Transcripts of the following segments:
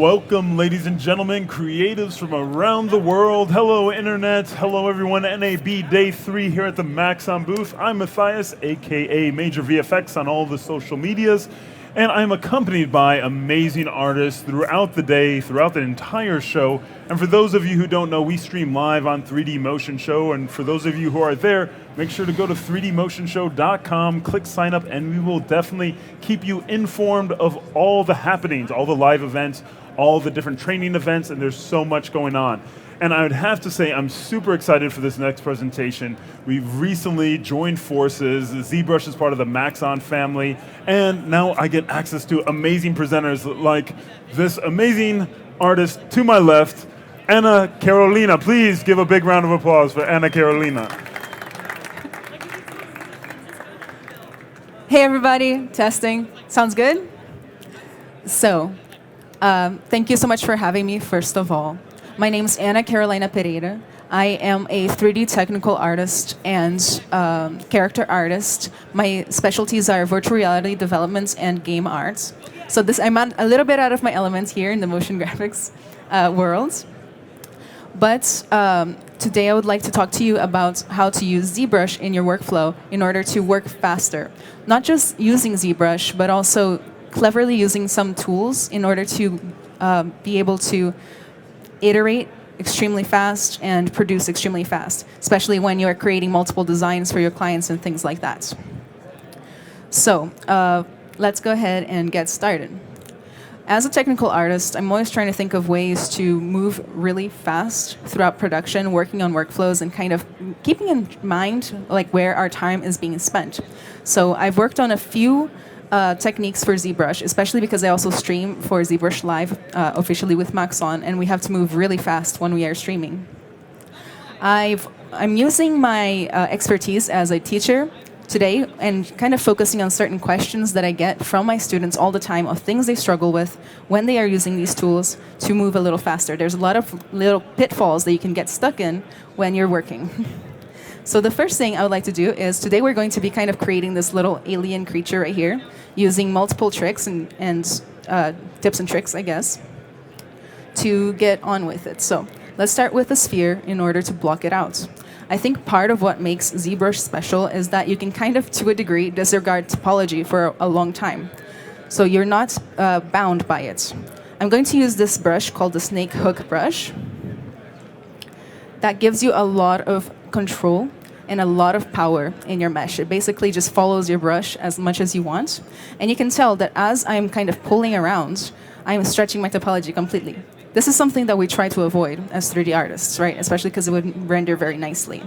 Welcome, ladies and gentlemen, creatives from around the world. Hello, Internet. Hello, everyone. NAB Day 3 here at the Maxon booth. I'm Matthias, a.k.a. Major VFX on all the social medias, and I'm accompanied by amazing artists throughout the day, throughout the entire show. And for those of you who don't know, we stream live on 3D Motion Show, and for those of you who are there, make sure to go to 3dmotionshow.com, click sign up, and we will definitely keep you informed of all the happenings, all the live events, all the different training events, and there's so much going on. And I would have to say I'm super excited for this next presentation. We've recently joined forces. ZBrush is part of the Maxon family, and now I get access to amazing presenters like this amazing artist to my left, Anna Carolina. Please give a big round of applause for Anna Carolina. Hey everybody, testing. Sounds good? So, thank you so much for having me, first of all. My name is Anna Carolina Pereira. I am a 3D technical artist and character artist. My specialties are virtual reality developments and game arts. So I'm a little bit out of my element here in the motion graphics world. But today I would like to talk to you about how to use ZBrush in your workflow in order to work faster. Not just using ZBrush, but also cleverly using some tools in order to be able to iterate extremely fast and produce extremely fast, especially when you're creating multiple designs for your clients and things like that. So let's go ahead and get started. As a technical artist, I'm always trying to think of ways to move really fast throughout production, working on workflows and kind of keeping in mind like where our time is being spent. So I've worked on a few techniques for ZBrush, especially because I also stream for ZBrush Live officially with Maxon, and we have to move really fast when we are streaming. I'm using my expertise as a teacher today and kind of focusing on certain questions that I get from my students all the time of things they struggle with when they are using these tools to move a little faster. There's a lot of little pitfalls that you can get stuck in when you're working. So the first thing I would like to do is today we're going to be kind of creating this little alien creature right here using multiple tricks and tips and tricks, I guess, to get on with it. So let's start with a sphere in order to block it out. I think part of what makes ZBrush special is that you can kind of, to a degree, disregard topology for a long time. So you're not bound by it. I'm going to use this brush called the snake hook brush. That gives you a lot of control and a lot of power in your mesh. It basically just follows your brush as much as you want. And you can tell that as I'm kind of pulling around, I'm stretching my topology completely. This is something that we try to avoid as 3D artists, right? Especially because it would render very nicely.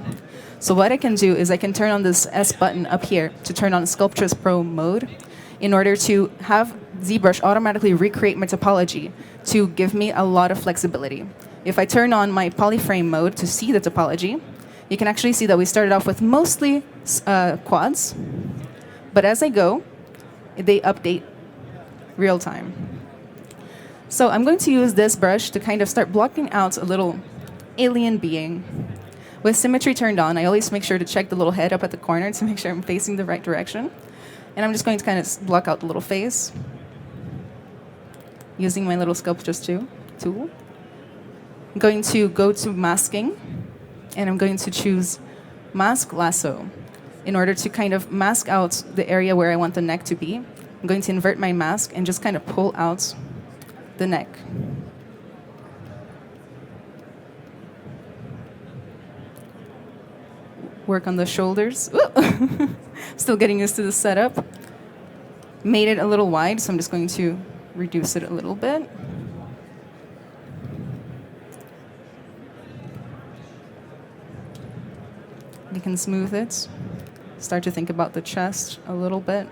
So what I can do is I can turn on this S button up here to turn on Sculptress Pro mode in order to have ZBrush automatically recreate my topology to give me a lot of flexibility. If I turn on my polyframe mode to see the topology, you can actually see that we started off with mostly quads, but as I go, they update real time. So I'm going to use this brush to kind of start blocking out a little alien being. With symmetry turned on, I always make sure to check the little head up at the corner to make sure I'm facing the right direction. And I'm just going to kind of block out the little face using my little Sculptress tool. I'm going to go to masking, and I'm going to choose Mask Lasso in order to kind of mask out the area where I want the neck to be. I'm going to invert my mask and just kind of pull out the neck. Work on the shoulders. Still getting used to the setup. Made it a little wide, so I'm just going to reduce it a little bit. You can smooth it. Start to think about the chest a little bit.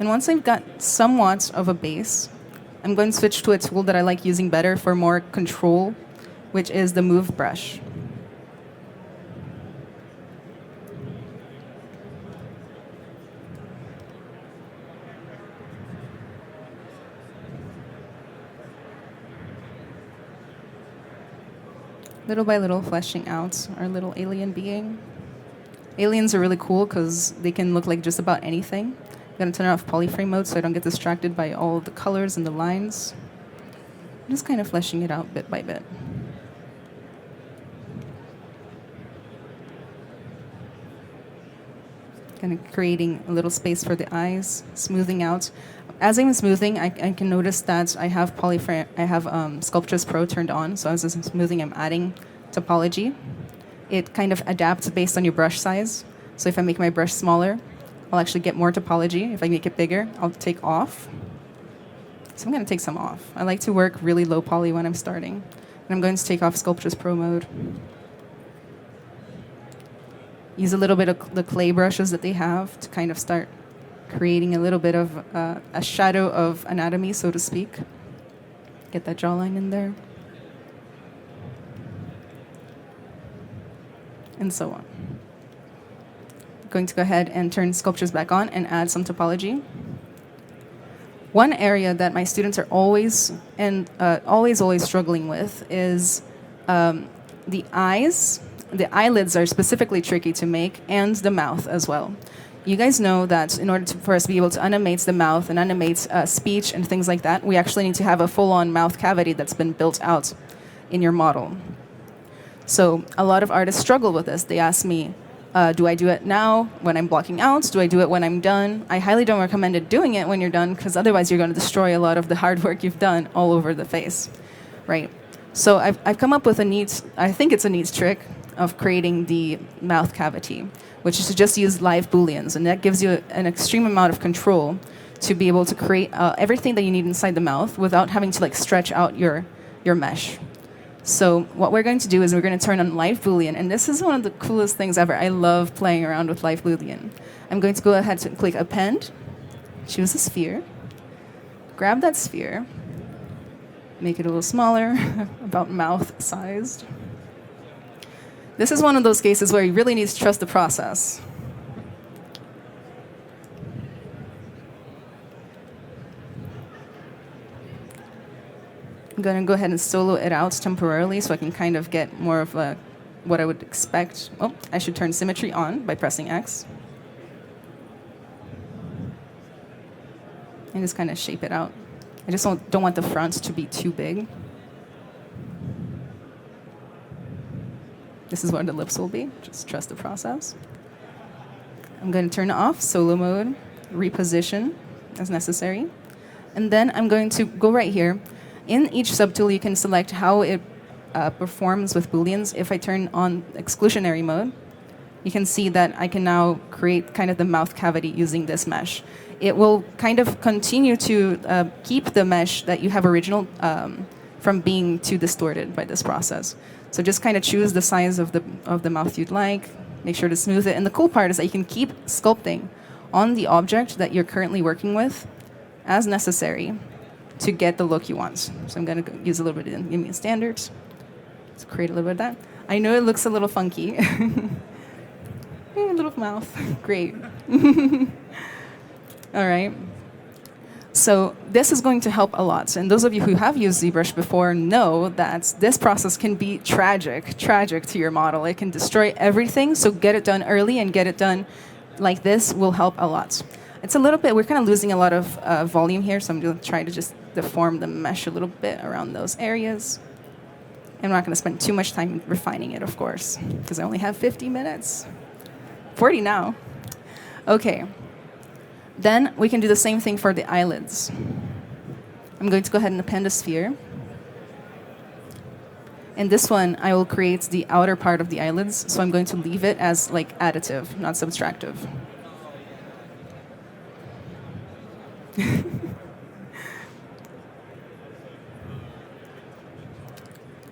And once I've got somewhat of a base, I'm going to switch to a tool that I like using better for more control, which is the Move brush. Little by little fleshing out our little alien being. Aliens are really cool because they can look like just about anything. I'm going to turn off polyframe mode so I don't get distracted by all the colors and the lines. I'm just kind of fleshing it out bit by bit. Kind of creating a little space for the eyes, smoothing out. As I'm smoothing, I can notice that I have Sculptris Pro turned on. So as I'm smoothing, I'm adding topology. It kind of adapts based on your brush size. So if I make my brush smaller, I'll actually get more topology. If I make it bigger, I'll take off. So I'm going to take some off. I like to work really low poly when I'm starting. And I'm going to take off Sculptris Pro mode. Use a little bit of the clay brushes that they have to kind of start creating a little bit of a shadow of anatomy, so to speak. Get that jawline in there. And so on. Going to go ahead and turn sculptures back on and add some topology. One area that my students are always struggling with is the eyes. The eyelids are specifically tricky to make, and the mouth as well. You guys know that in order for us to be able to animate the mouth and animate speech and things like that, we actually need to have a full-on mouth cavity that's been built out in your model. So a lot of artists struggle with this. They ask me, do I do it now when I'm blocking out? Do I do it when I'm done? I highly don't recommend doing it when you're done, because otherwise you're going to destroy a lot of the hard work you've done all over the face, right? So I've come up with I think it's a neat trick of creating the mouth cavity, which is to just use live booleans, and that gives you an extreme amount of control to be able to create everything that you need inside the mouth without having to stretch out your mesh. So what we're going to do is we're going to turn on live boolean, and this is one of the coolest things ever. I love playing around with live boolean. I'm going to go ahead and click append, choose a sphere, grab that sphere, make it a little smaller, about mouth sized. This is one of those cases where you really need to trust the process. I'm going to go ahead and solo it out temporarily so I can kind of get more of what I would expect. Oh, I should turn symmetry on by pressing X. And just kind of shape it out. I just don't want the front to be too big. This is what the lips will be. Just trust the process. I'm going to turn off solo mode, reposition as necessary. And then I'm going to go right here. In each subtool, you can select how it performs with booleans. If I turn on exclusionary mode, you can see that I can now create kind of the mouth cavity using this mesh. It will kind of continue to keep the mesh that you have original from being too distorted by this process. So just kind of choose the size of the mouth you'd like, make sure to smooth it. And the cool part is that you can keep sculpting on the object that you're currently working with as necessary to get the look you want. So I'm going to use a little bit of Indian standards to create a little bit of that. I know it looks a little funky. Little mouth. Great. All right. So this is going to help a lot. And those of you who have used ZBrush before know that this process can be tragic to your model. It can destroy everything, so get it done early and get it done like this will help a lot. It's a little bit, we're kind of losing a lot of volume here, so I'm going to try to just deform the mesh a little bit around those areas. I'm not going to spend too much time refining it, of course, because I only have 50 minutes. 40 now. Okay. Then we can do the same thing for the eyelids. I'm going to go ahead and append a sphere. And this one, I will create the outer part of the eyelids, so I'm going to leave it as additive, not subtractive.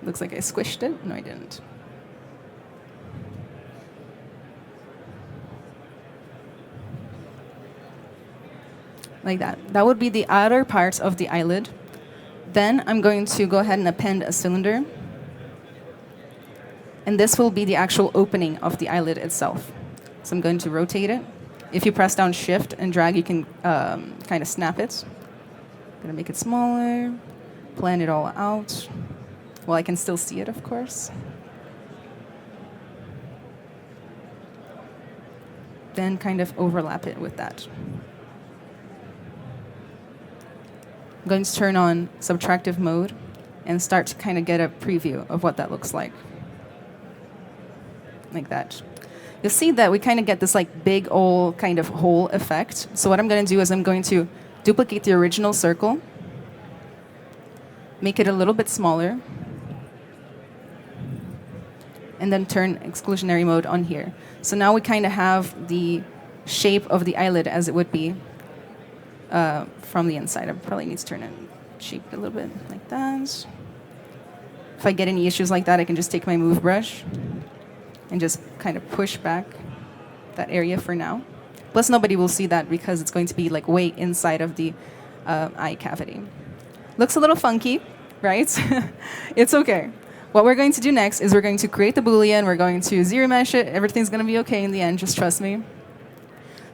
Looks like I squished it. No, I didn't. Like that. That would be the outer part of the eyelid. Then I'm going to go ahead and append a cylinder. And this will be the actual opening of the eyelid itself. So I'm going to rotate it. If you press down Shift and drag, you can kind of snap it. I'm going to make it smaller, plan it all out. Well, I can still see it, of course. then kind of overlap it with that. I'm going to turn on subtractive mode and start to kind of get a preview of what that looks like. Like that. You'll see that we kind of get this like big old kind of hole effect. So what I'm going to do is I'm going to duplicate the original circle, make it a little bit smaller, and then turn exclusionary mode on here. So now we kind of have the shape of the eyelid as it would be from the inside. I probably need to turn it shaped a little bit like that. If I get any issues like that, I can just take my move brush and just kind of push back that area for now. Plus, nobody will see that because it's going to be like way inside of the eye cavity. Looks a little funky, right? It's okay. What we're going to do next is we're going to create the boolean. We're going to zero mesh it. Everything's going to be okay in the end. Just trust me.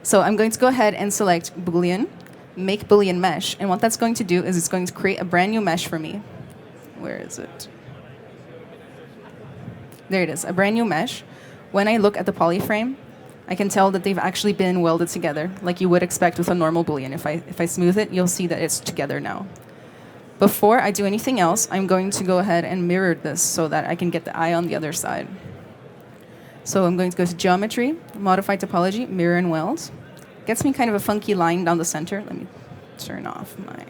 So I'm going to go ahead and select boolean, make boolean mesh. And what that's going to do is it's going to create a brand new mesh for me. Where is it? There it is, a brand new mesh. When I look at the polyframe, I can tell that they've actually been welded together, like you would expect with a normal boolean. If I smooth it, you'll see that it's together now. Before I do anything else, I'm going to go ahead and mirror this so that I can get the eye on the other side. So I'm going to go to Geometry, Modify Topology, Mirror and Weld. Gets me kind of a funky line down the center. Let me turn off my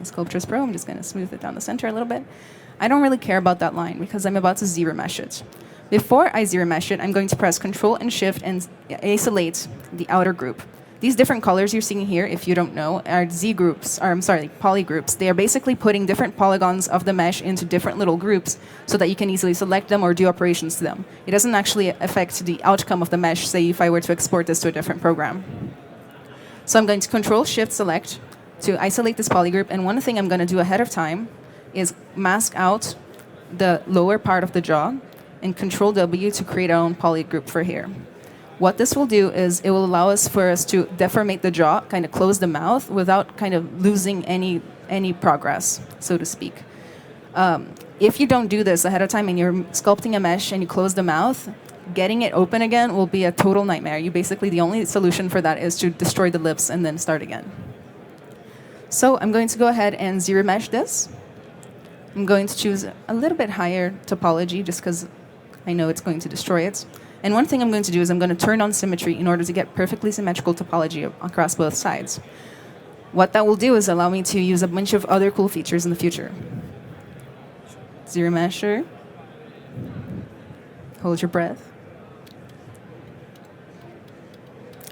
Sculptris Pro. I'm just going to smooth it down the center a little bit. I don't really care about that line because I'm about to zero mesh it. Before I zero mesh it, I'm going to press Control and Shift and isolate the outer group. These different colors you're seeing here, if you don't know, are polygroups. They are basically putting different polygons of the mesh into different little groups so that you can easily select them or do operations to them. It doesn't actually affect the outcome of the mesh, say if I were to export this to a different program. So I'm going to Control Shift Select to isolate this polygroup, and one thing I'm going to do ahead of time is mask out the lower part of the jaw and Control W to create our own polygroup for here. What this will do is it will allow us to deformate the jaw, kind of close the mouth without kind of losing any progress, so to speak. If you don't do this ahead of time and you're sculpting a mesh and you close the mouth, getting it open again will be a total nightmare. The only solution for that is to destroy the lips and then start again. So I'm going to go ahead and zero mesh this. I'm going to choose a little bit higher topology just because I know it's going to destroy it. And one thing I'm going to do is I'm going to turn on symmetry in order to get perfectly symmetrical topology across both sides. What that will do is allow me to use a bunch of other cool features in the future. Zero mesher. Hold your breath.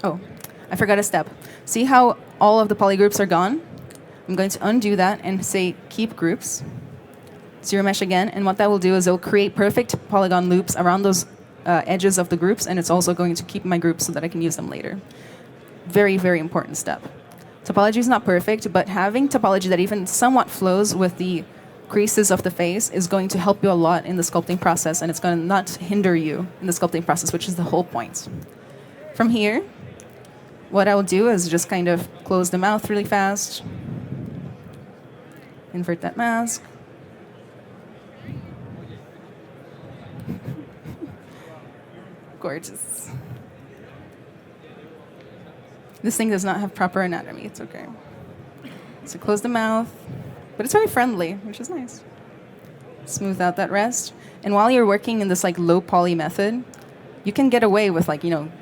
Oh, I forgot a step. See how all of the polygroups are gone? I'm going to undo that and say keep groups. Zero mesh again, and what that will do is it will create perfect polygon loops around those edges of the groups, and it's also going to keep my groups so that I can use them later. Very, very important step. Topology is not perfect, but having topology that even somewhat flows with the creases of the face is going to help you a lot in the sculpting process, and it's going to not hinder you in the sculpting process, which is the whole point. From here, what I will do is just kind of close the mouth really fast. Invert that mask. Gorgeous. This thing does not have proper anatomy. It's okay. So close the mouth, but it's very friendly, which is nice. Smooth out that rest. And while you're working in this like low poly method, you can get away with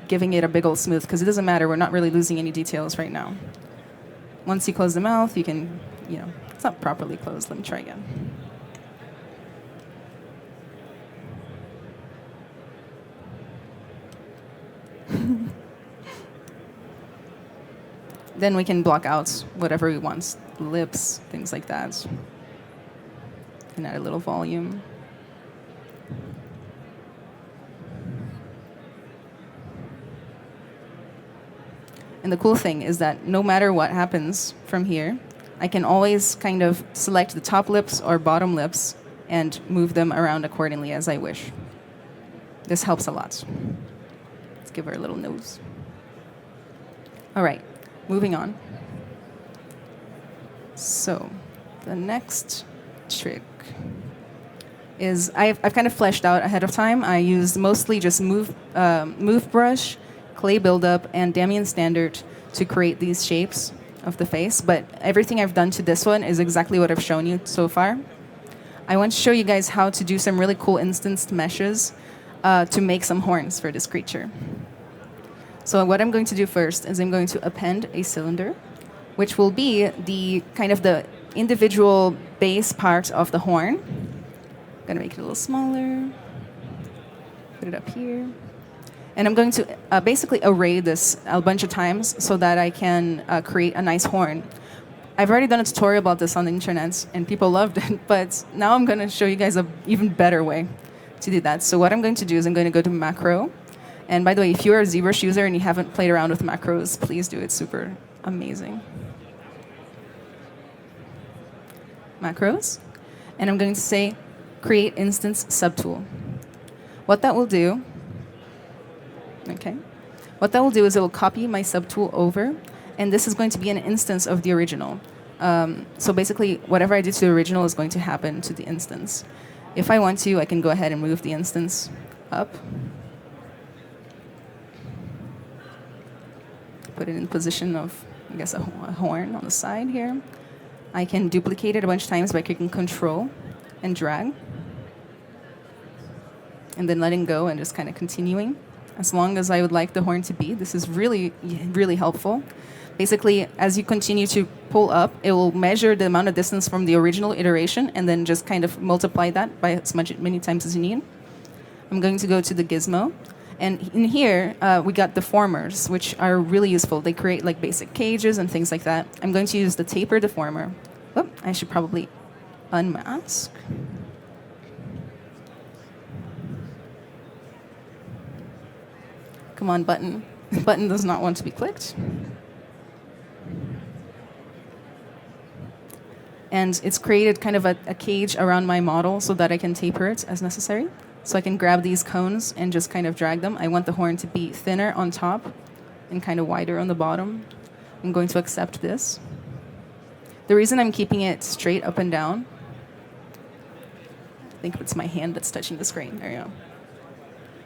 giving it a big old smooth because it doesn't matter. We're not really losing any details right now. Once you close the mouth, you can, it's not properly closed. Let me try again. Then we can block out whatever we want, lips, things like that. And add a little volume. And the cool thing is that no matter what happens from here, I can always kind of select the top lips or bottom lips and move them around accordingly as I wish. This helps a lot. Let's give her a little nose. All right, moving on. So the next trick. is I've kind of fleshed out ahead of time. I used mostly just move brush, clay buildup, and Damien standard to create these shapes of the face. But everything I've done to this one is exactly what I've shown you so far. I want to show you guys how to do some really cool instanced meshes to make some horns for this creature. So what I'm going to do first is I'm going to append a cylinder, which will be the kind of the individual base part of the horn. I'm going to make it a little smaller, put it up here. And I'm going to basically array this a bunch of times so that I can create a nice horn. I've already done a tutorial about this on the internet, and people loved it, but now I'm going to show you guys an even better way to do that. So what I'm going to do is I'm going to go to macro. And by the way, if you're a ZBrush user and you haven't played around with macros, please do. It's super amazing. Macros. And I'm going to say create instance subtool. What that will do, what that will do is it will copy my subtool over, and this is going to be an instance of the original. So basically, whatever I do to the original is going to happen to the instance. If I want to, I can go ahead and move the instance up. Put it in position of, I guess, a horn on the side here. I can duplicate it a bunch of times by clicking Control and drag. And then letting go and just kind of continuing as long as I would like the horn to be. This is really, really helpful. Basically, as you continue to pull up, it will measure the amount of distance from the original iteration and then just kind of multiply that by as many times as you need. I'm going to go to the gizmo. And in here, we got deformers, which are really useful. They create like basic cages and things like that. I'm going to use the taper deformer. Oh, I should probably unmask. Come on, button. Button does not want to be clicked. And it's created kind of a cage around my model so that I can taper it as necessary. So I can grab these cones and just kind of drag them. I want the horn to be thinner on top and kind of wider on the bottom. I'm going to accept this. The reason I'm keeping it straight up and down, I think it's my hand that's touching the screen. There you go.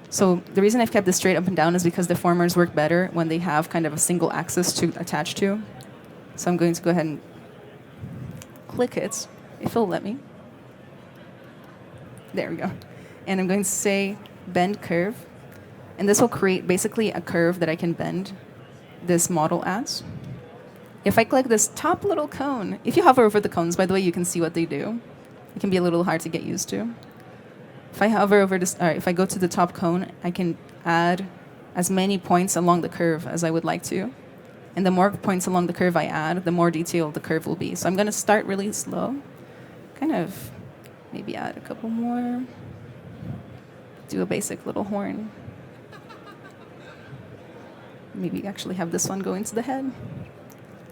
So the reason I've kept this straight up and down is because deformers work better when they have kind of a single axis to attach to. So I'm going to go ahead and click it, if it'll let me. There we go. And I'm going to say bend curve. And this will create basically a curve that I can bend this model at. If I click this top little cone, if you hover over the cones, by the way, you can see what they do. It can be a little hard to get used to. If I hover over this, if I go to the top cone, I can add as many points along the curve as I would like to. And the more points along the curve I add, the more detailed the curve will be. So I'm going to start really slow. Kind of maybe add a couple more. Do a basic little horn. Maybe actually have this one go into the head.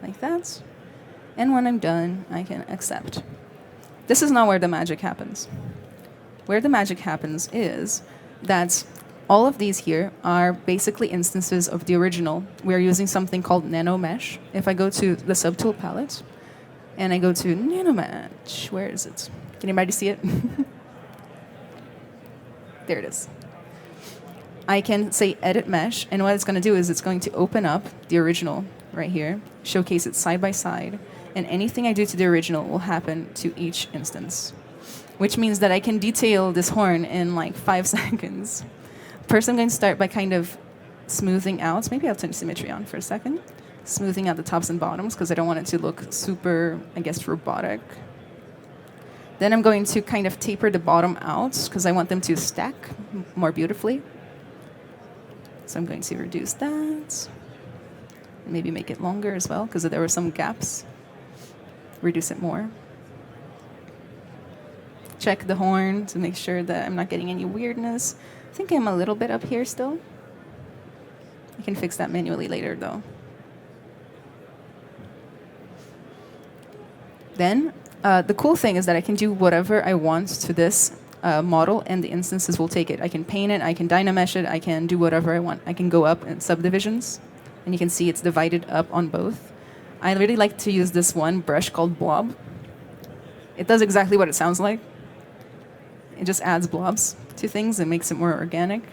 Like that. And when I'm done, I can accept. This is not where the magic happens. Where the magic happens is that all of these here are basically instances of the original. We're using something called Nano Mesh. If I go to the subtool palette and I go to Nano Mesh, where is it? Can anybody see it? There it is. I can say Edit Mesh, and what it's going to do is it's going to open up the original right here, showcase it side by side, and anything I do to the original will happen to each instance, which means that I can detail this horn in like 5 seconds. First, I'm going to start by kind of smoothing out. Maybe I'll turn symmetry on for a second. Smoothing out the tops and bottoms because I don't want it to look super, I guess, robotic. Then I'm going to kind of taper the bottom out because I want them to stack more beautifully. So I'm going to reduce that. And maybe make it longer as well because there were some gaps. Reduce it more. Check the horn to make sure that I'm not getting any weirdness. I think I'm a little bit up here still. I can fix that manually later, though. Then, the cool thing is that I can do whatever I want to this model, and the instances will take it. I can paint it, I can dynamesh it, I can do whatever I want. I can go up in subdivisions, and you can see it's divided up on both. I really like to use this one brush called Blob. It does exactly what it sounds like. it just adds blobs to things and makes it more organic.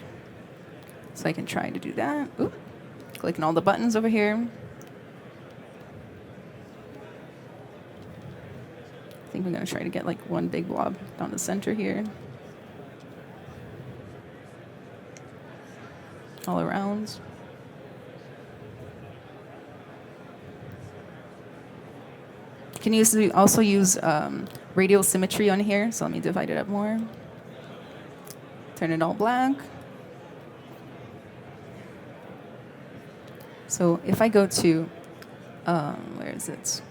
So I can try to do that. Oop. Clicking all the buttons over here. I think we're going to try to get like one big blob down the center here. All around. You can also use radial symmetry on here, so let me divide it up more. Turn it all black. So if I go to, where is it?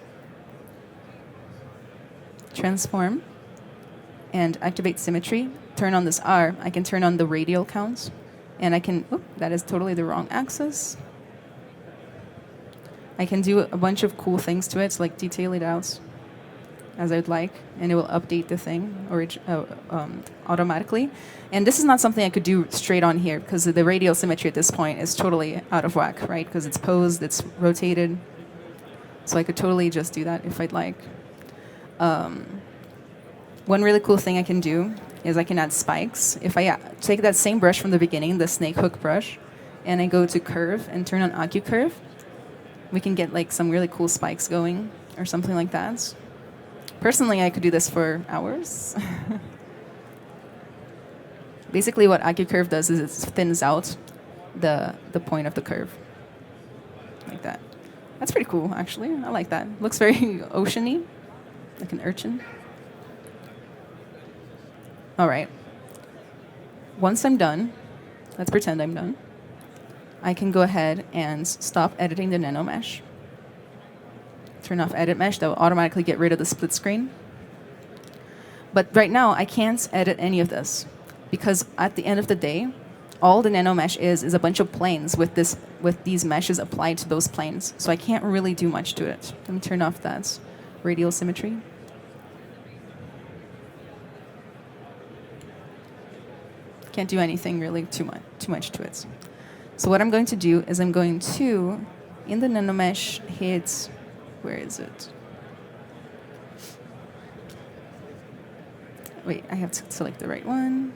Transform and activate symmetry, turn on this R, I can turn on the radial count, and I can, that is totally the wrong axis. I can do a bunch of cool things to it, like detail it out as I would like, and it will update the thing automatically. And this is not something I could do straight on here, because the radial symmetry at this point is totally out of whack, right? Because it's posed, it's rotated. So I could totally just do that if I'd like. One really cool thing I can do is I can add spikes. If I take that same brush from the beginning, the snake hook brush, and I go to curve and turn on AccuCurve, we can get like some really cool spikes going or something like that. Personally, I could do this for hours. Basically, what AccuCurve does is it thins out the point of the curve, like that. That's pretty cool, actually. I like that. Looks very oceany, like an urchin. All right. Once I'm done, let's pretend I'm done. I can go ahead and stop editing the nano mesh. Turn off edit mesh. That will automatically get rid of the split screen. But right now, I can't edit any of this, because at the end of the day, all the nano mesh is a bunch of planes with these meshes applied to those planes. So I can't really do much to it. Let me turn off that radial symmetry. Can't do anything really too much to it. So what I'm going to do is I'm going to, in the nanomesh, hit, where is it? Wait, I have to select the right one.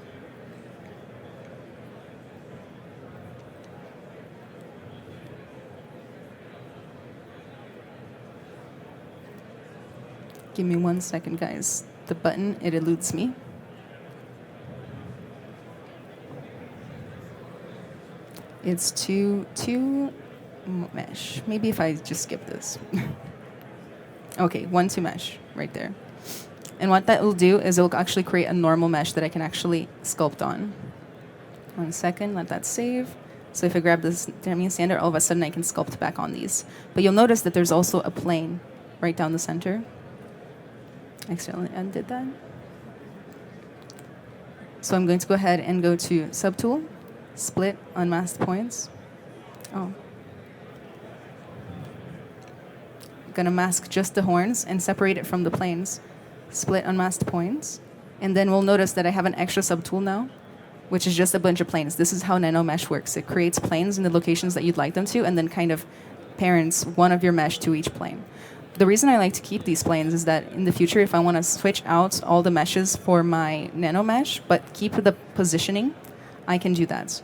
Give me 1 second, guys. The button, it eludes me. It's to mesh. Maybe if I just skip this. Okay, 1 to mesh right there. And what that will do is it will actually create a normal mesh that I can actually sculpt on. 1 second, let that save. So if I grab this Damian standard, all of a sudden I can sculpt back on these. But you'll notice that there's also a plane right down the center. I accidentally undid that. So I'm going to go ahead and go to Subtool, Split, Unmasked Points. Oh. I'm going to mask just the horns and separate it from the planes. Split, Unmasked Points. And then we'll notice that I have an extra subtool now, which is just a bunch of planes. This is how nano mesh works. It creates planes in the locations that you'd like them to, and then kind of parents one of your mesh to each plane. The reason I like to keep these planes is that in the future, if I want to switch out all the meshes for my nano mesh, but keep the positioning, I can do that.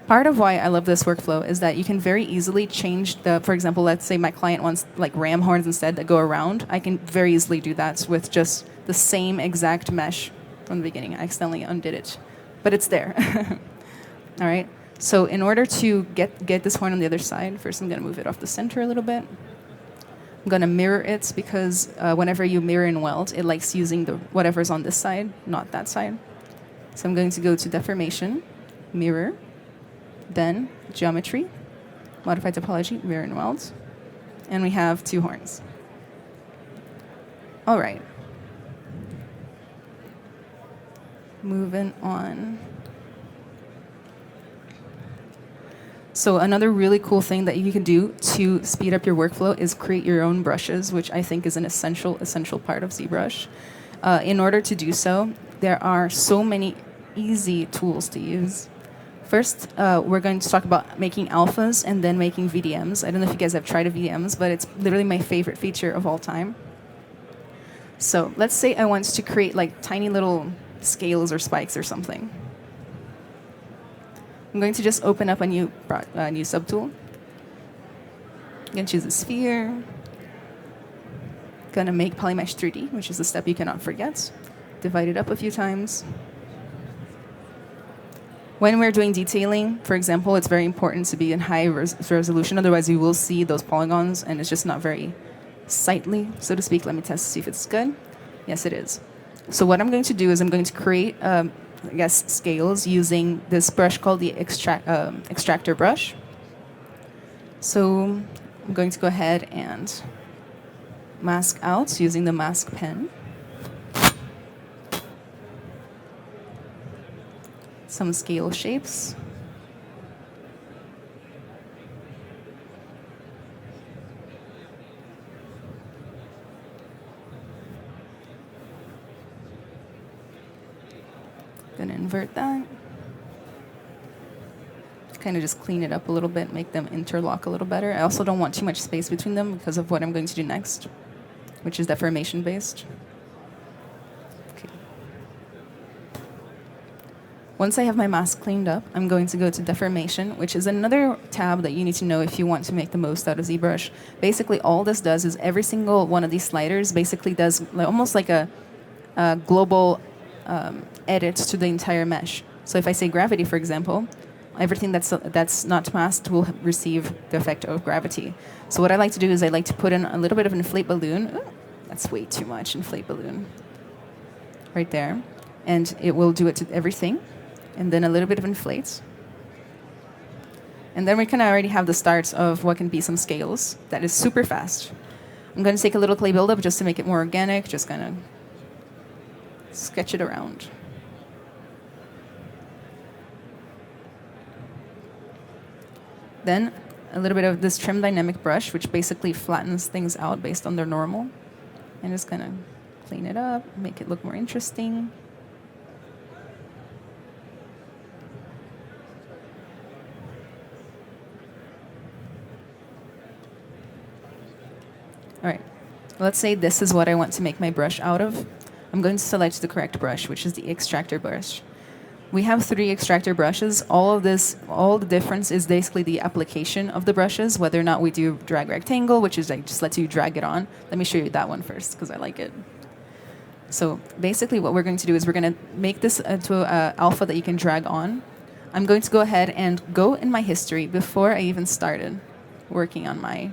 Part of why I love this workflow is that you can very easily change for example, let's say my client wants like ram horns instead that go around. I can very easily do that with just the same exact mesh from the beginning. I accidentally undid it, but it's there. All right. So in order to get this horn on the other side, first I'm going to move it off the center a little bit. I'm going to mirror it because whenever you mirror and weld, it likes using whatever's on this side, not that side. So I'm going to go to Deformation, Mirror, then Geometry, Modify Topology, Mirror and Weld, and we have 2 horns. All right. Moving on. So another really cool thing that you can do to speed up your workflow is create your own brushes, which I think is an essential part of ZBrush. In order to do so, there are so many easy tools to use. First, we're going to talk about making alphas and then making VDMs. I don't know if you guys have tried a VDMs, but it's literally my favorite feature of all time. So let's say I want to create like tiny little scales or spikes or something. I'm going to just open up a new subtool. I'm going to choose a sphere. Going to make Polymesh 3D, which is a step you cannot forget. Divide it up a few times. When we're doing detailing, for example, it's very important to be in high resolution. Otherwise, you will see those polygons, and it's just not very sightly, so to speak. Let me test to see if it's good. Yes, it is. So what I'm going to do is I'm going to create, I guess, scales using this brush called the extractor brush. So I'm going to go ahead and mask out using the mask pen. Some scale shapes. Gonna invert that. Kind of just clean it up a little bit, make them interlock a little better. I also don't want too much space between them because of what I'm going to do next, which is deformation based. Once I have my mask cleaned up, I'm going to go to deformation, which is another tab that you need to know if you want to make the most out of ZBrush. Basically, all this does is every single one of these sliders basically does almost like a global edit to the entire mesh. So if I say gravity, for example, everything that's not masked will receive the effect of gravity. So what I like to do is I like to put in a little bit of an inflate balloon. Ooh, that's way too much, inflate balloon. Right there. And it will do it to everything. And then a little bit of inflates. And then we can already have the starts of what can be some scales. That is super fast. I'm going to take a little clay buildup just to make it more organic, just kind of sketch it around. Then a little bit of this trim dynamic brush, which basically flattens things out based on their normal. And just kind of clean it up, make it look more interesting. All right, let's say this is what I want to make my brush out of. I'm going to select the correct brush, which is the extractor brush. We have 3 extractor brushes. All the difference is basically the application of the brushes, whether or not we do drag rectangle, which is like just lets you drag it on. Let me show you that one first, because I like it. So basically what we're going to do is we're going to make this to an alpha that you can drag on. I'm going to go ahead and go in my history before I even started working on my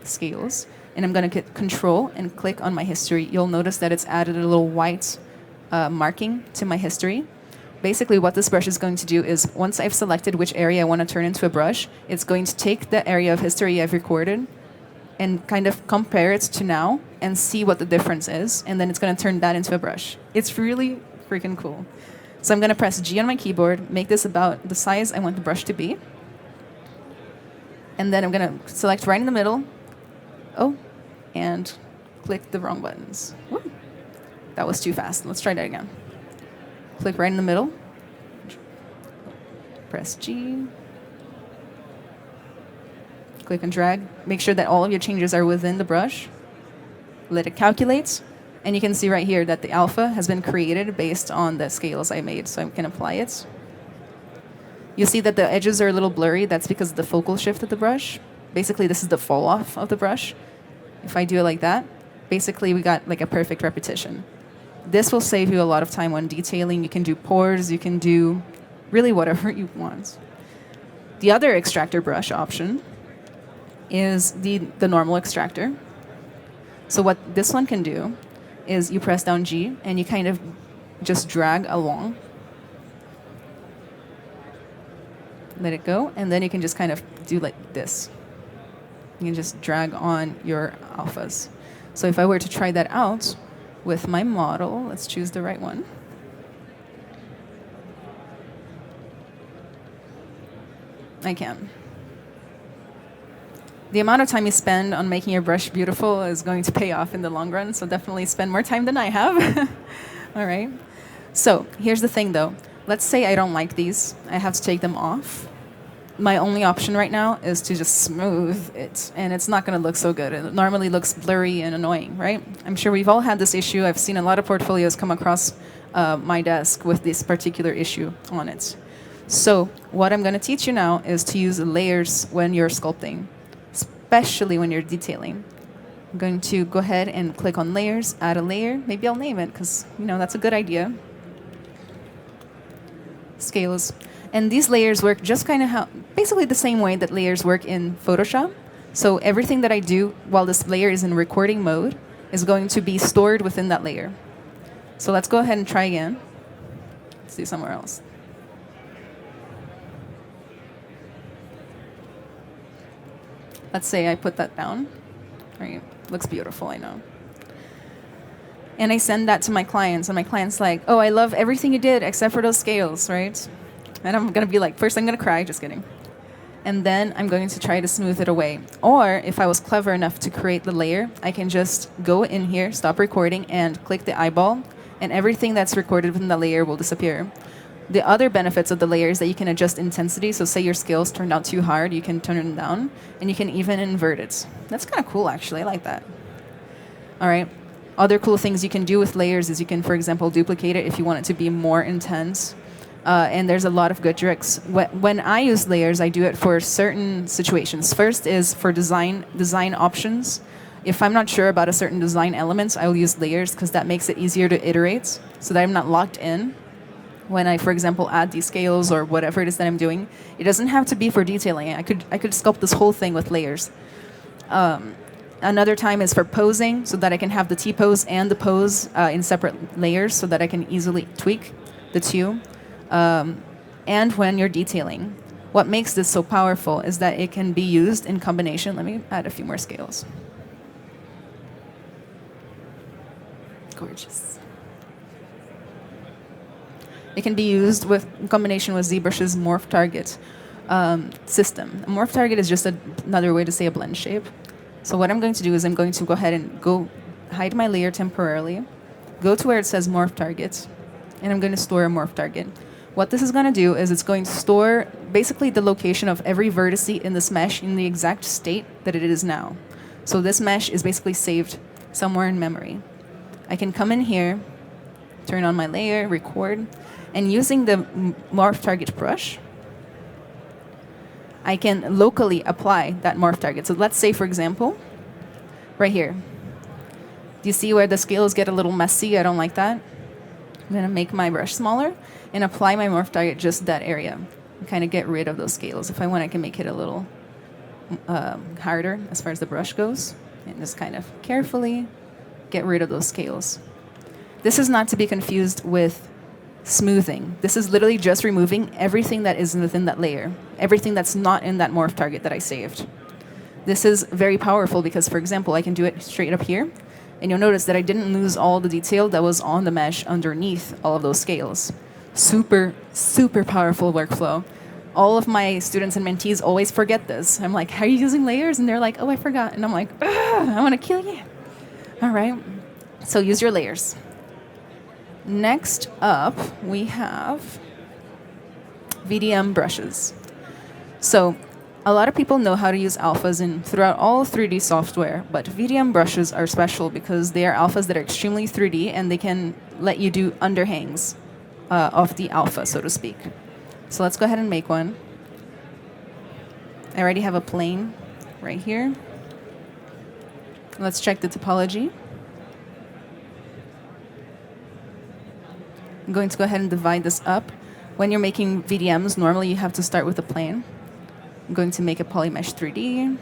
scales. And I'm going to hit Control and click on my history. You'll notice that it's added a little white marking to my history. Basically, what this brush is going to do is, once I've selected which area I want to turn into a brush, it's going to take the area of history I've recorded and kind of compare it to now and see what the difference is. And then it's going to turn that into a brush. It's really freaking cool. So I'm going to press G on my keyboard, make this about the size I want the brush to be. And then I'm going to select right in the middle. Oh, and click the wrong buttons. Woo. That was too fast. Let's try that again. Click right in the middle. Press G. Click and drag. Make sure that all of your changes are within the brush. Let it calculate. And you can see right here that the alpha has been created based on the scales I made. So I can apply it. You see that the edges are a little blurry. That's because of the focal shift of the brush. Basically, this is the fall off of the brush. If I do it like that, basically we got like a perfect repetition. This will save you a lot of time when detailing. You can do pores. You can do really whatever you want. The other extractor brush option is the normal extractor. So what this one can do is you press down G and you kind of just drag along. Let it go, and then you can just kind of do like this. You can just drag on your alphas. So if I were to try that out with my model, let's choose the right one. I can. The amount of time you spend on making your brush beautiful is going to pay off in the long run, so definitely spend more time than I have. All right. So here's the thing, though. Let's say I don't like these. I have to take them off. my only option right now is to just smooth it, and it's not going to look so good. It normally looks blurry and annoying, right? I'm sure we've all had this issue. I've seen a lot of portfolios come across my desk with this particular issue on it. So what I'm going to teach you now is to use layers when you're sculpting, especially when you're detailing. I'm going to go ahead and click on layers, add a layer. Maybe I'll name it because, that's a good idea. Scales. And these layers work just kind of basically the same way that layers work in Photoshop. So everything that I do while this layer is in recording mode is going to be stored within that layer. So let's go ahead and try again. Let's do somewhere else. Let's say I put that down. Right. Looks beautiful, I know. And I send that to my clients, and my client's like, oh, I love everything you did except for those scales, right? And I'm going to be like, first I'm going to cry, just kidding. And then I'm going to try to smooth it away. Or if I was clever enough to create the layer, I can just go in here, stop recording, and click the eyeball, and everything that's recorded within the layer will disappear. The other benefits of the layer is that you can adjust intensity. So say your scales turned out too hard, you can turn them down, and you can even invert it. That's kind of cool, actually. I like that. All right. Other cool things you can do with layers is you can, for example, duplicate it if you want it to be more intense. And there's a lot of good tricks. When I use layers, I do it for certain situations. First is for design options. If I'm not sure about a certain design element, I will use layers because that makes it easier to iterate so that I'm not locked in. When I, for example, add these scales or whatever it is that I'm doing, it doesn't have to be for detailing. I could sculpt this whole thing with layers. Another time is for posing, so that I can have the T-pose and the pose in separate layers so that I can easily tweak the two. And when you're detailing. What makes this so powerful is that it can be used in combination. Let me add a few more scales. Gorgeous. It can be used in combination with ZBrush's morph target system. A morph target is just another way to say a blend shape. So what I'm going to do is I'm going to go ahead and hide my layer temporarily, go to where it says morph target, and I'm going to store a morph target. What this is going to do is it's going to store basically the location of every vertex in this mesh in the exact state that it is now. So this mesh is basically saved somewhere in memory. I can come in here, turn on my layer, record, and using the morph target brush, I can locally apply that morph target. So let's say, for example, right here. Do you see where the scales get a little messy? I don't like that. I'm going to make my brush smaller and apply my morph target just that area and kind of get rid of those scales. If I want, I can make it a little harder as far as the brush goes and just kind of carefully get rid of those scales. This is not to be confused with smoothing. This is literally just removing everything that is within that layer, everything that's not in that morph target that I saved. This is very powerful because, for example, I can do it straight up here, and you'll notice that I didn't lose all the detail that was on the mesh underneath all of those scales. Super, super powerful workflow. All of my students and mentees always forget this. I'm like, are you using layers? And they're like, oh, I forgot. And I'm like, I want to kill you. All right. So use your layers. Next up, we have VDM brushes. So a lot of people know how to use alphas throughout all 3D software, but VDM brushes are special because they are alphas that are extremely 3D and they can let you do underhangs of the alpha, so to speak. So let's go ahead and make one. I already have a plane right here. Let's check the topology. I'm going to go ahead and divide this up. When you're making VDMs, normally you have to start with a plane. I'm going to make a polymesh 3D,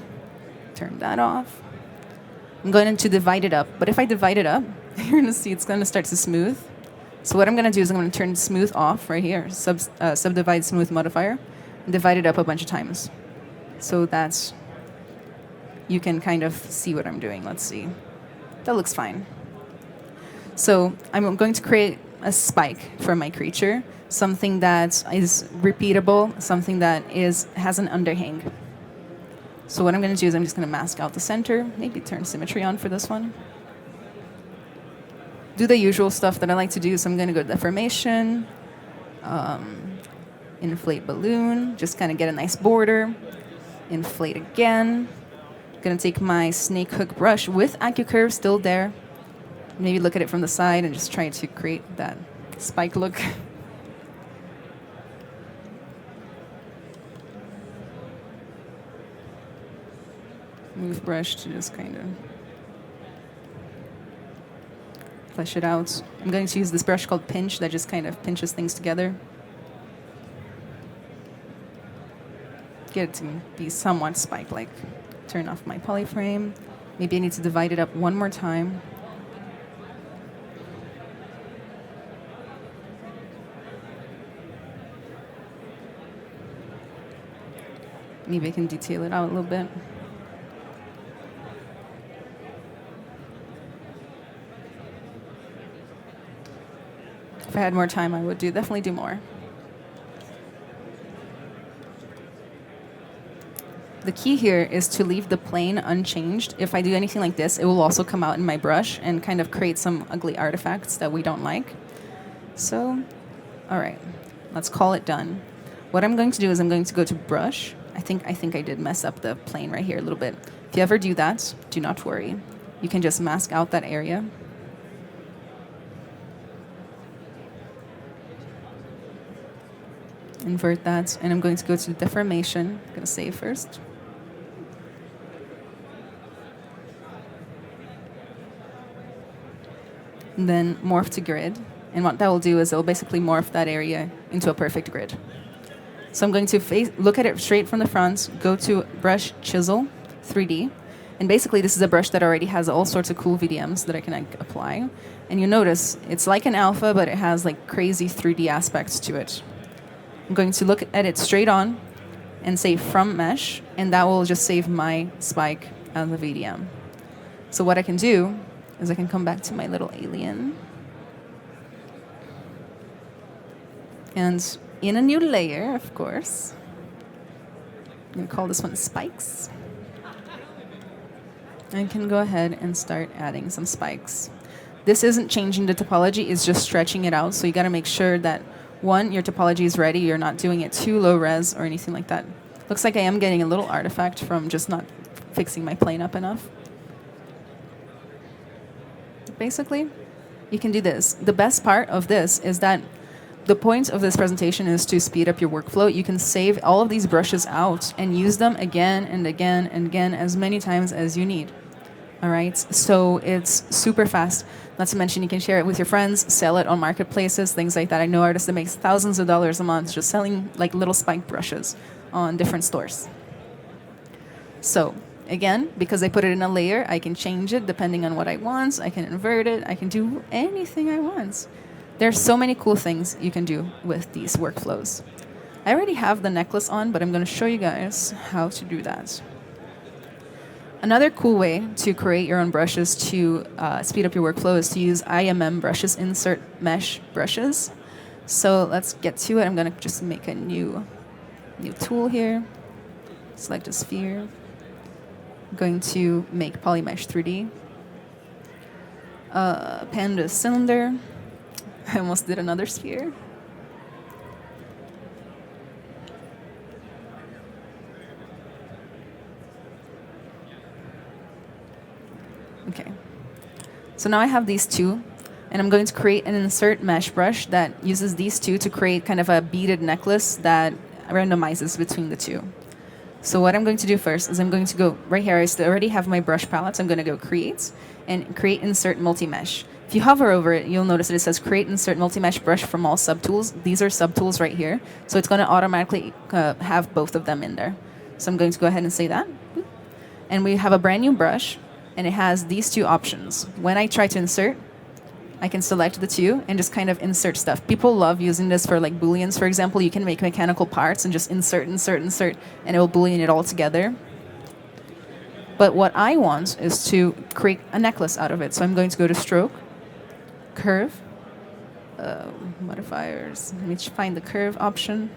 turn that off. I'm going to divide it up, but if I divide it up, you're going to see it's going to start to smooth. So what I'm going to do is I'm going to turn smooth off right here, subdivide smooth modifier, and divide it up a bunch of times. So that's, you can kind of see what I'm doing. Let's see. That looks fine. So I'm going to create a spike for my creature, something that is repeatable, something that has an underhang. So what I'm going to do is I'm just going to mask out the center, maybe turn symmetry on for this one. Do the usual stuff that I like to do, so I'm going to go to deformation, inflate balloon, just kind of get a nice border, inflate again. Gonna take my snake hook brush with AccuCurve still there. Maybe look at it from the side and just try to create that spike look. Move brush to just kind of flesh it out. I'm going to use this brush called Pinch that just kind of pinches things together. Get it to be somewhat spike-like. Turn off my polyframe. Maybe I need to divide it up one more time. Maybe I can detail it out a little bit. If I had more time, I would definitely do more. The key here is to leave the plane unchanged. If I do anything like this, it will also come out in my brush and kind of create some ugly artifacts that we don't like. So, all right, let's call it done. What I'm going to do is I'm going to go to brush. I think I did mess up the plane right here a little bit. If you ever do that, do not worry. You can just mask out that area. Invert that, and I'm going to go to deformation. I'm going to save first. And then morph to grid. And what that will do is it will basically morph that area into a perfect grid. So I'm going to look at it straight from the front, go to Brush, Chisel, 3D. And basically, this is a brush that already has all sorts of cool VDMs that I can apply. And you notice it's like an alpha, but it has like crazy 3D aspects to it. I'm going to look at it straight on and say from mesh, and that will just save my spike as a VDM. So what I can do is I can come back to my little alien. And in a new layer, of course, I'm going to call this one spikes. I can go ahead and start adding some spikes. This isn't changing the topology, it's just stretching it out. So you got to make sure that, one, your topology is ready. You're not doing it too low res or anything like that. Looks like I am getting a little artifact from just not fixing my plane up enough. Basically, you can do this. The best part of this is that the point of this presentation is to speed up your workflow. You can save all of these brushes out and use them again and again and again as many times as you need. All right, so it's super fast. Not to mention you can share it with your friends, sell it on marketplaces, things like that. I know artists that make thousands of dollars a month just selling like little spike brushes on different stores. So again, because I put it in a layer, I can change it depending on what I want. I can invert it. I can do anything I want. There's so many cool things you can do with these workflows. I already have the necklace on, but I'm going to show you guys how to do that. Another cool way to create your own brushes to speed up your workflow is to use IMM brushes, insert mesh brushes. So let's get to it. I'm going to just make a new tool here. Select a sphere. I'm going to make Polymesh 3D. Panda cylinder. I almost did another sphere. Okay. So now I have these two, and I'm going to create an insert mesh brush that uses these two to create kind of a beaded necklace that randomizes between the two. So what I'm going to do first is I'm going to go right here. I already have my brush palettes. I'm going to go create and create insert multi-mesh. If you hover over it, you'll notice that it says create insert multi-mesh brush from all subtools. These are subtools right here. So it's going to automatically have both of them in there. So I'm going to go ahead and say that. And we have a brand new brush, and it has these two options. When I try to insert, I can select the two and just kind of insert stuff. People love using this for like booleans, for example. You can make mechanical parts and just insert, insert, insert, and it will boolean it all together. But what I want is to create a necklace out of it. So I'm going to go to Stroke, Curve, modifiers. Let me find the curve option.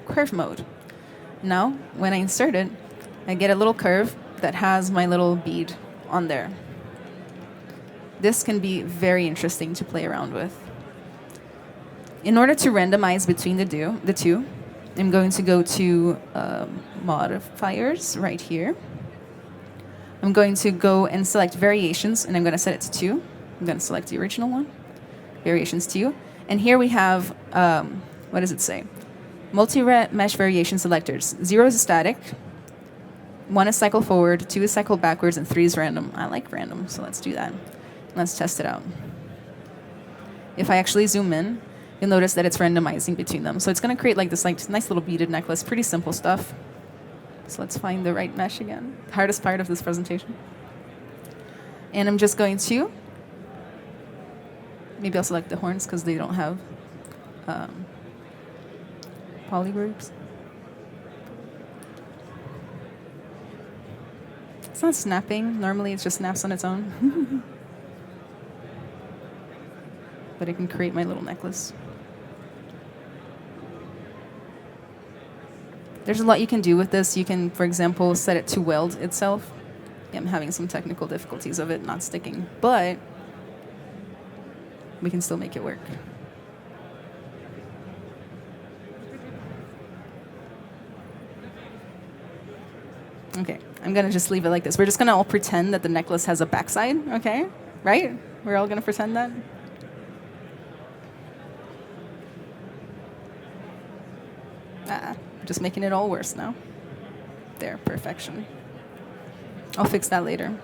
Curve mode. Now, when I insert it, I get a little curve that has my little bead on there. This can be very interesting to play around with. In order to randomize between the two, I'm going to go to modifiers right here. I'm going to go and select variations, and I'm going to set it to 2. I'm going to select the original one, variations 2. And here we have, what does it say? Multi-mesh variation selectors. 0 is static, 1 is cycle forward, 2 is cycle backwards, and 3 is random. I like random, so let's do that. Let's test it out. If I actually zoom in, you'll notice that it's randomizing between them. So it's going to create like this nice little beaded necklace, pretty simple stuff. So let's find the right mesh again. The hardest part of this presentation. And I'm just going to, maybe I'll select the horns because they don't have polygroups. It's not snapping. Normally it just snaps on its own. But I can create my little necklace. There's a lot you can do with this. You can, for example, set it to weld itself. Yeah, I'm having some technical difficulties of it not sticking, but we can still make it work. Okay, I'm going to just leave it like this. We're just going to all pretend that the necklace has a backside, okay? Right? We're all going to pretend that? Just making it all worse now. There, perfection. I'll fix that later.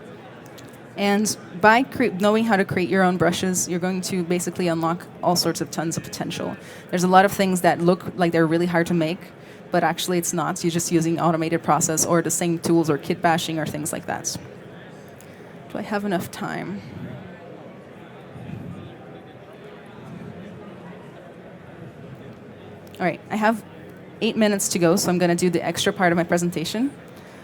And by knowing how to create your own brushes, you're going to basically unlock all sorts of tons of potential. There's a lot of things that look like they're really hard to make, but actually it's not. You're just using automated process or the same tools or kit bashing or things like that. Do I have enough time? All right, I have 8 minutes to go, so I'm going to do the extra part of my presentation,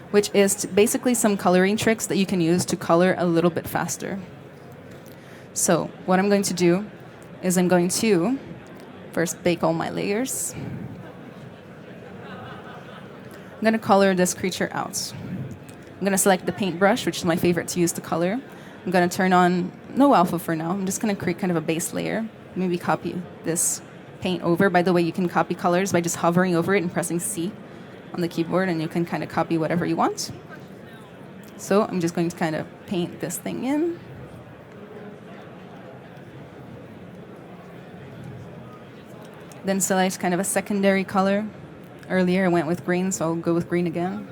which is basically some coloring tricks that you can use to color a little bit faster. So what I'm going to do is I'm going to first bake all my layers. I'm going to color this creature out. I'm going to select the paintbrush, which is my favorite to use to color. I'm going to turn on no alpha for now. I'm just going to create kind of a base layer. Maybe copy this paint over. By the way, you can copy colors by just hovering over it and pressing C on the keyboard, and you can kind of copy whatever you want. So I'm just going to kind of paint this thing in. Then select kind of a secondary color. Earlier I went with green, so I'll go with green again.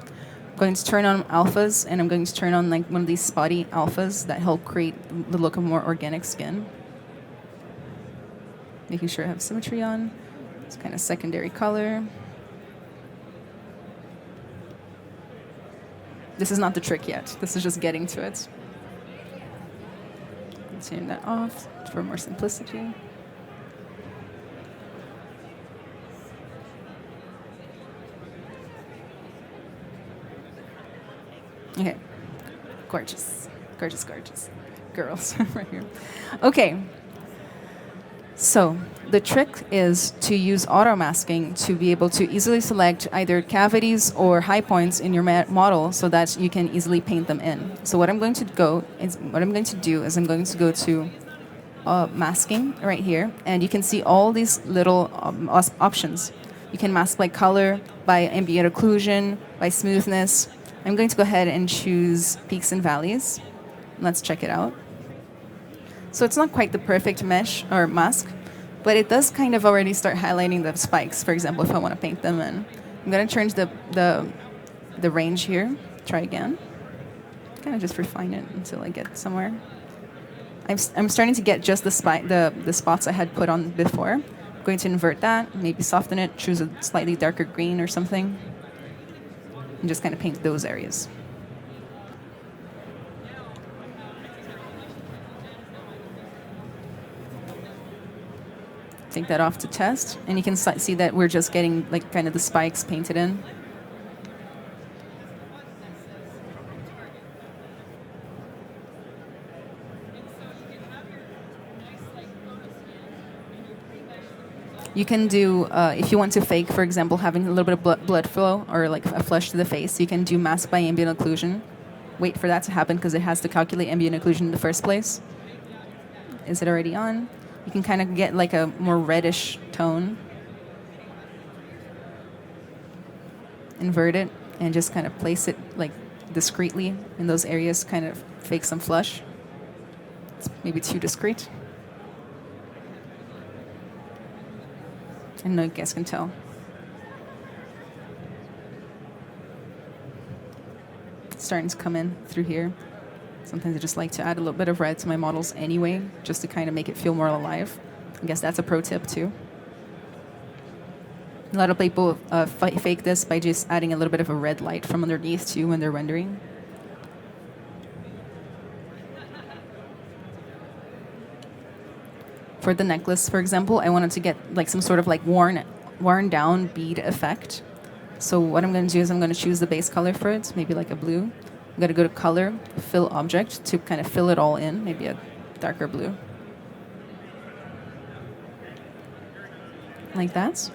I'm going to turn on alphas, and I'm going to turn on like one of these spotty alphas that help create the look of more organic skin. Making sure I have symmetry on. It's kind of secondary color. This is not the trick yet. This is just getting to it. Turn that off for more simplicity. Okay. Gorgeous. Gorgeous, gorgeous. Girls right here. Okay. So the trick is to use auto masking to be able to easily select either cavities or high points in your model so that you can easily paint them in. So what I'm going to do is I'm going to go to masking right here, and you can see all these little options. You can mask by color, by ambient occlusion, by smoothness. I'm going to go ahead and choose peaks and valleys. Let's check it out. So it's not quite the perfect mesh or mask, but it does kind of already start highlighting the spikes, for example, if I want to paint them in. I'm going to change the range here. Try again. Kind of just refine it until I get somewhere. I'm starting to get just the spots I had put on before. I'm going to invert that, maybe soften it, choose a slightly darker green or something, and just kind of paint those areas. Take that off to test, and you can see that we're just getting like kind of the spikes painted in. You can do, if you want to fake, for example, having a little bit of blood flow or like a flush to the face, you can do mask by ambient occlusion. Wait for that to happen because it has to calculate ambient occlusion in the first place. Is it already on? You can kind of get like a more reddish tone. Invert it and just kind of place it like discreetly in those areas, kind of fake some flush. It's maybe too discreet. I know you guys can tell. It's starting to come in through here. Sometimes I just like to add a little bit of red to my models anyway, just to kind of make it feel more alive. I guess that's a pro tip too. A lot of people fake this by just adding a little bit of a red light from underneath too when they're rendering. For the necklace, for example, I wanted to get like some sort of like worn down bead effect. So what I'm going to do is I'm going to choose the base color for it, maybe like a blue. I'm going to go to color, fill object to kind of fill it all in, maybe a darker blue. Like that.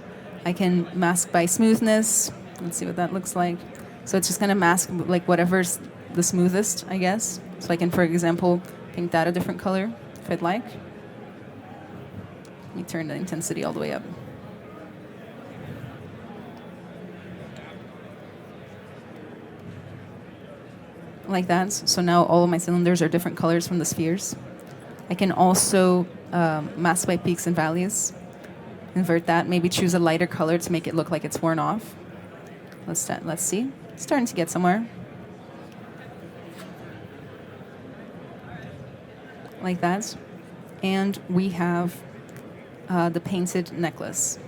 I can mask by smoothness. Let's see what that looks like. So it's just going to mask like whatever's the smoothest, I guess. So I can, for example, paint that a different color if I'd like. Let me turn the intensity all the way up. Like that. So now all of my cylinders are different colors from the spheres. I can also mask by peaks and valleys. Invert that. Maybe choose a lighter color to make it look like it's worn off. Let's see. It's starting to get somewhere. Like that. And we have the painted necklace.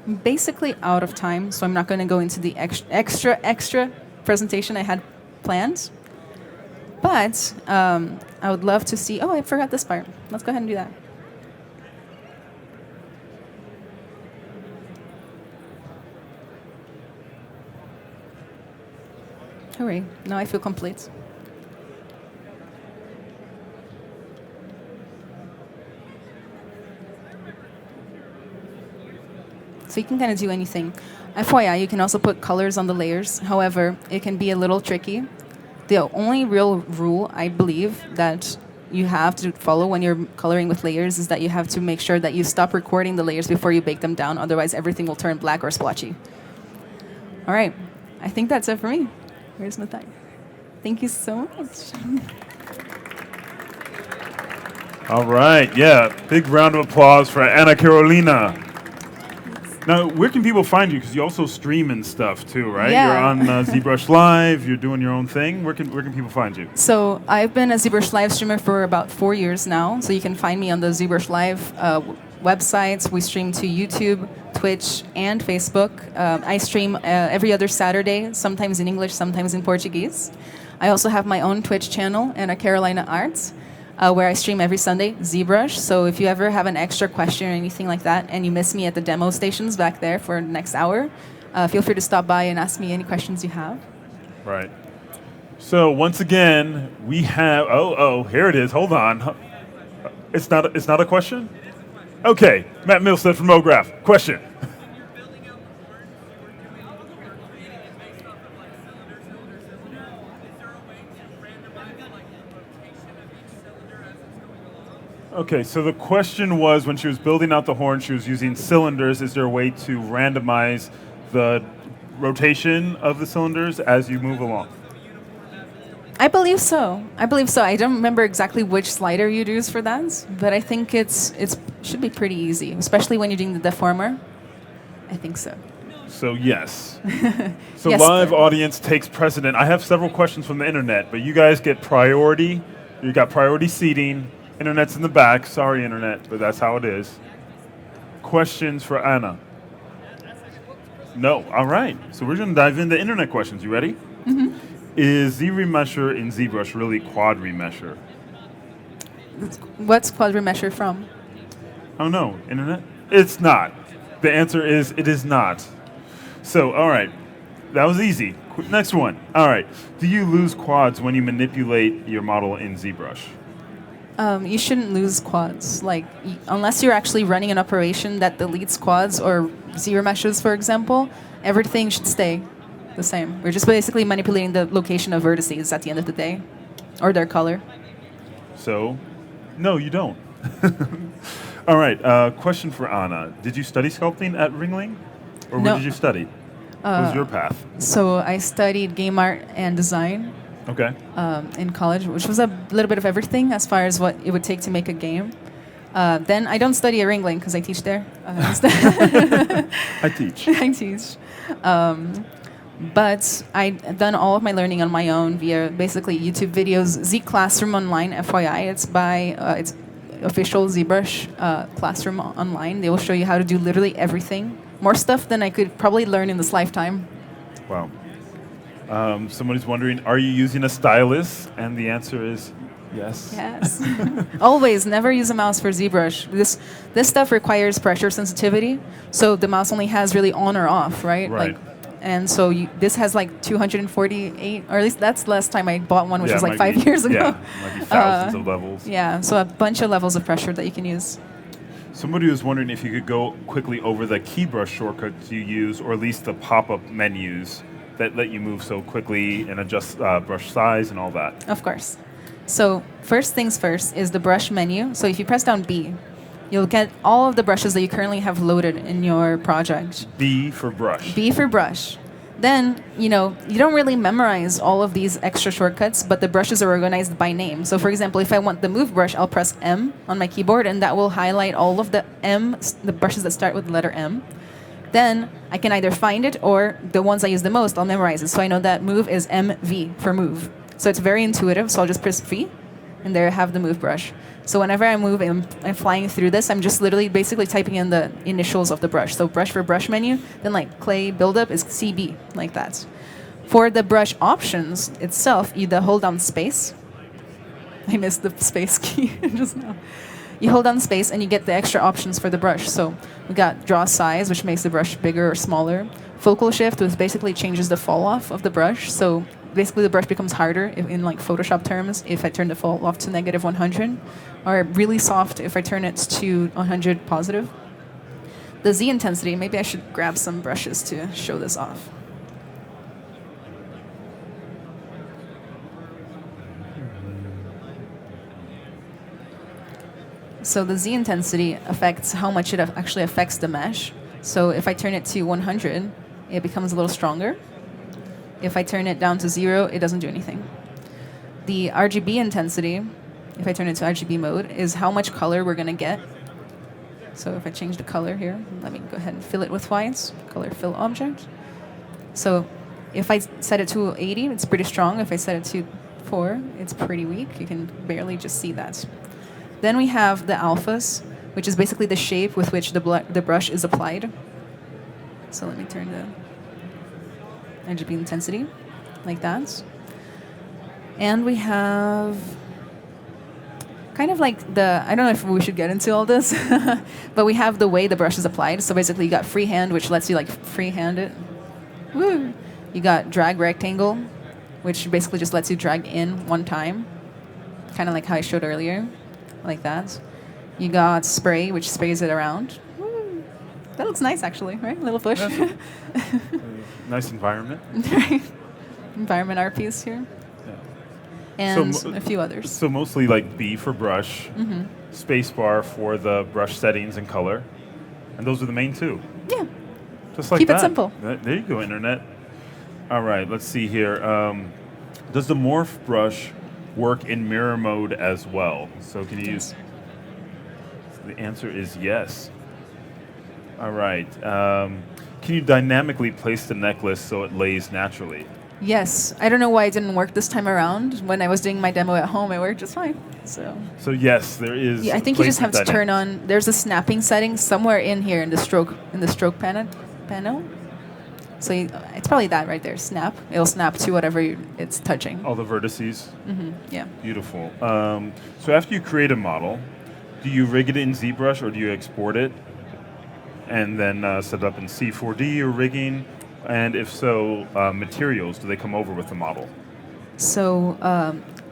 I'm basically out of time, so I'm not going to go into the extra presentation I had planned. But I would love to see... Oh, I forgot this part. Let's go ahead and do that. Hooray. Now I feel complete. So you can kind of do anything. FYI, you can also put colors on the layers. However, it can be a little tricky. The only real rule, I believe, that you have to follow when you're coloring with layers is that you have to make sure that you stop recording the layers before you bake them down. Otherwise, everything will turn black or splotchy. All right. I think that's it for me. Where's my thigh? Thank you so much. All right. Yeah. Big round of applause for Ana Carolina. Now, where can people find you? Because you also stream and stuff too, right? Yeah. You're on ZBrush Live. You're doing your own thing. Where can people find you? So I've been a ZBrush Live streamer for about 4 years now. So you can find me on the ZBrush Live websites. We stream to YouTube, Twitch, and Facebook. I stream every other Saturday, sometimes in English, sometimes in Portuguese. I also have my own Twitch channel, Ana Carolina Arts, where I stream every Sunday, ZBrush. So if you ever have an extra question or anything like that, and you miss me at the demo stations back there for the next hour, feel free to stop by and ask me any questions you have. Right. So once again, we have, here it is. Hold on. It's not a question? Okay, Matt Milstead from MoGraph. Question. Okay, so the question was, when she was building out the horn, she was using cylinders. Is there a way to randomize the rotation of the cylinders as you move along? I believe so. I don't remember exactly which slider you'd use for that, but I think it should be pretty easy, especially when you're doing the deformer. I think so. So yes. So Yes, live audience takes precedent. I have several questions from the internet, but you guys get priority. You got priority seating. Internet's in the back. Sorry, internet, but that's how it is. Questions for Ana? No. All right. So we're going to dive into internet questions. You ready? Mm-hmm. Is Z-Remesher in ZBrush really quad remesher? What's quad remesher from? Oh no, internet? It's not. The answer is it is not. So, all right. That was easy. Next one. All right. Do you lose quads when you manipulate your model in ZBrush? You shouldn't lose quads. Like, unless you're actually running an operation that deletes quads or zero meshes, for example, everything should stay the same. We're just basically manipulating the location of vertices at the end of the day, or their color. So, No, you don't. All right, question for Anna. Did you study sculpting at Ringling? Or No. where did you study? What was your path? So I studied game art and design Okay. in college, which was a little bit of everything as far as what it would take to make a game. Then I don't study at Ringling because I teach there. I teach. I teach. But I've done all of my learning on my own via basically YouTube videos. Z Classroom Online, FYI, it's official ZBrush classroom online. They will show you how to do literally everything. More stuff than I could probably learn in this lifetime. Wow. Somebody's wondering, are you using a stylus? And the answer is yes. Yes. Always, never use a mouse for ZBrush. This stuff requires pressure sensitivity, so the mouse only has really on or off, right? Right. And so this has like 248, or at least that's the last time I bought one, which Yeah, was it like might 5 years ago. Yeah, might be thousands of levels. Yeah, so a bunch of levels of pressure that you can use. Somebody was wondering if you could go quickly over the key brush shortcuts you use, or at least the pop-up menus that let you move so quickly and adjust brush size and all that. Of course. So first things first is the brush menu. So if you press down B, you'll get all of the brushes that you currently have loaded in your project. B for brush. B for brush. Then, you don't really memorize all of these extra shortcuts, but the brushes are organized by name. So for example, if I want the move brush, I'll press M on my keyboard, and that will highlight all of the brushes that start with the letter M. Then I can either find it, or the ones I use the most, I'll memorize it. So I know that move is MV for move. So it's very intuitive, so I'll just press V, and there I have the move brush. So whenever I move and I'm flying through this, I'm just literally basically typing in the initials of the brush. So brush for brush menu, then like clay buildup is CB, like that. For the brush options itself, you hold down space. I missed the space key just now. You hold down space and you get the extra options for the brush. So we got draw size, which makes the brush bigger or smaller. Focal shift, which basically changes the fall off of the brush. So basically the brush becomes harder in like Photoshop terms if I turn the fall off to -100, or really soft if I turn it to 100 positive. The Z intensity, maybe I should grab some brushes to show this off. So the Z intensity affects how much it actually affects the mesh. So if I turn it to 100, it becomes a little stronger. If I turn it down to 0, it doesn't do anything. The RGB intensity, if I turn it to RGB mode, is how much color we're going to get. So if I change the color here, let me go ahead and fill it with whites, color fill object. So if I set it to 80, it's pretty strong. If I set it to 4, it's pretty weak. You can barely just see that. Then we have the alphas, which is basically the shape with which the brush is applied. So let me turn the RGB intensity, like that. And we have kind of like I don't know if we should get into all this, but we have the way the brush is applied. So basically you got freehand, which lets you like freehand it. Woo! You got drag rectangle, which basically just lets you drag in one time, kind of like how I showed earlier, like that. You got spray, which sprays it around. Woo! That looks nice actually, right? A little push. Nice environment. Environment art piece here. Yeah. And a few others. So mostly like B for brush, spacebar for the brush settings and color, and those are the main two. Yeah. Just like Keep that. it simple. There you go, internet. All right, let's see here. Does the morph brush work in mirror mode as well? So can you use? The answer is yes. All right. Can you dynamically place the necklace so it lays naturally? Yes. I don't know why it didn't work this time around. When I was doing my demo at home, it worked just fine. So yes, there is. Yeah, I think you just have to turn on. There's a snapping setting somewhere in here in the stroke panel. So it's probably that right there. Snap. It'll snap to whatever it's touching. All the vertices. Yeah. Beautiful. So after you create a model, do you rig it in ZBrush or do you export it and then set it up in C4D or rigging? And if so, materials, do they come over with the model? So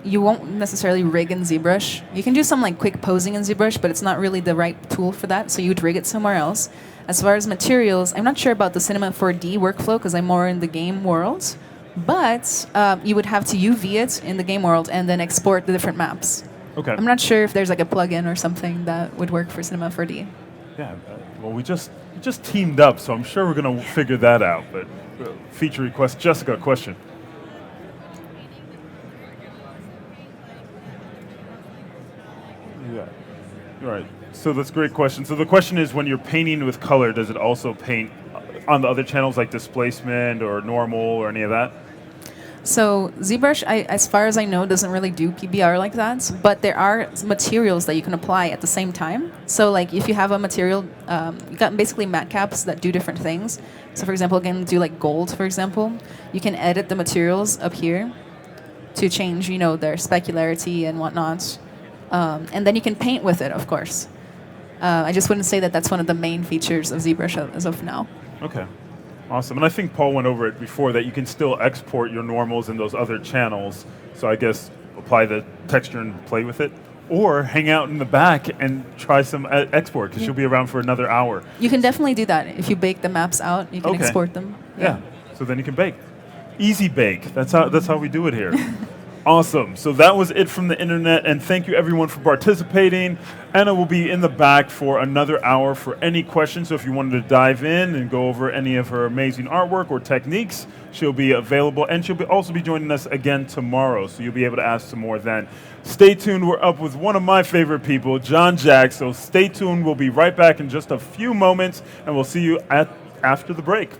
you won't necessarily rig in ZBrush. You can do some like quick posing in ZBrush, but it's not really the right tool for that, so you'd rig it somewhere else. As far as materials, I'm not sure about the Cinema 4D workflow because I'm more in the game world, but you would have to UV it in the game world and then export the different maps. Okay. I'm not sure if there's like a plugin or something that would work for Cinema 4D. Yeah. Well, we just teamed up, so I'm sure we're going to figure that out. But feature request, Jessica, question. Yeah. Right. So that's a great question. So the question is, when you're painting with color, does it also paint on the other channels like displacement or normal or any of that? So ZBrush, as far as I know, doesn't really do PBR like that, but there are materials that you can apply at the same time. So like if you have a material, you got basically matte caps that do different things. So for example, again, do like gold, for example. You can edit the materials up here to change, their specularity and whatnot. And then you can paint with it, of course. I just wouldn't say that that's one of the main features of ZBrush as of now. Okay. Awesome. And I think Paul went over it before that you can still export your normals in those other channels. So I guess apply the texture and play with it. Or hang out in the back and try some export, because you'll be around for another hour. You can definitely do that. If you bake the maps out, you can export them. Yeah. So then you can bake. Easy bake. That's how we do it here. Awesome. So that was it from the internet, and thank you everyone for participating. Anna will be in the back for another hour for any questions. So if you wanted to dive in and go over any of her amazing artwork or techniques, she'll be available, and she'll also be joining us again tomorrow. So you'll be able to ask some more then. Stay tuned. We're up with one of my favorite people, John Jack. So stay tuned. We'll be right back in just a few moments, and we'll see you after the break.